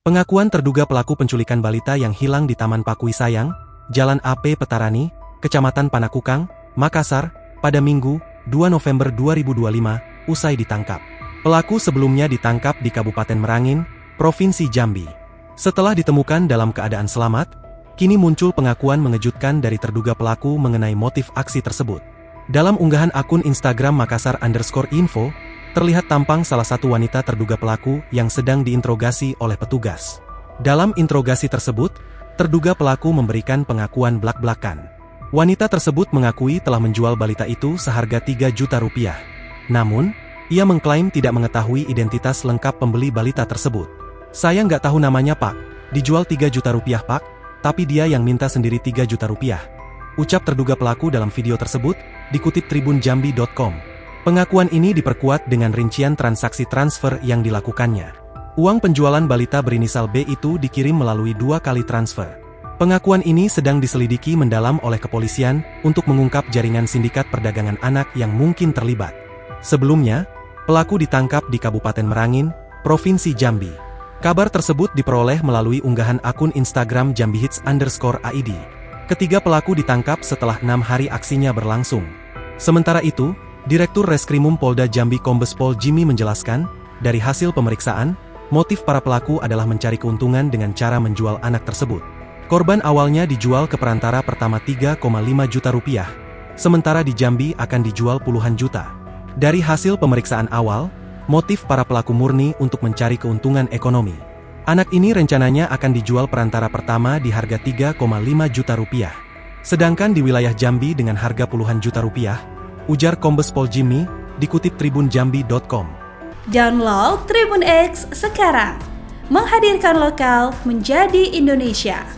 Pengakuan terduga pelaku penculikan balita yang hilang di Taman Pakui Sayang, Jalan AP Petarani, Kecamatan Panakukang, Makassar, pada Minggu, 2 November 2025, usai ditangkap. Pelaku sebelumnya ditangkap di Kabupaten Merangin, Provinsi Jambi. Setelah ditemukan dalam keadaan selamat, kini muncul pengakuan mengejutkan dari terduga pelaku mengenai motif aksi tersebut. Dalam unggahan akun Instagram Makassar_info, terlihat tampang salah satu wanita terduga pelaku yang sedang diinterogasi oleh petugas. Dalam interogasi tersebut, terduga pelaku memberikan pengakuan blak-blakan. Wanita tersebut mengakui telah menjual balita itu seharga 3 juta rupiah. Namun, ia mengklaim tidak mengetahui identitas lengkap pembeli balita tersebut. "Saya nggak tahu namanya Pak, dijual 3 juta rupiah Pak, tapi dia yang minta sendiri 3 juta rupiah." Ucap terduga pelaku dalam video tersebut, dikutip tribunjambi.com. Pengakuan ini diperkuat dengan rincian transaksi transfer yang dilakukannya. Uang penjualan balita berinisial B itu dikirim melalui 2 kali transfer. Pengakuan ini sedang diselidiki mendalam oleh kepolisian untuk mengungkap jaringan sindikat perdagangan anak yang mungkin terlibat. Sebelumnya, pelaku ditangkap di Kabupaten Merangin, Provinsi Jambi. Kabar tersebut diperoleh melalui unggahan akun Instagram jambihits_id. Ketiga pelaku ditangkap setelah 6 hari aksinya berlangsung. Sementara itu, Direktur Reskrimum Polda Jambi Kombes Pol Jimmy menjelaskan, dari hasil pemeriksaan, motif para pelaku adalah mencari keuntungan dengan cara menjual anak tersebut. Korban awalnya dijual ke perantara pertama 3,5 juta rupiah, sementara di Jambi akan dijual puluhan juta. Dari hasil pemeriksaan awal, motif para pelaku murni untuk mencari keuntungan ekonomi. Anak ini rencananya akan dijual perantara pertama di harga 3,5 juta rupiah. Sedangkan di wilayah Jambi dengan harga puluhan juta rupiah, ujar Kombes Pol Jimmy, dikutip tribunjambi.com. Download Tribun X sekarang, menghadirkan lokal menjadi Indonesia.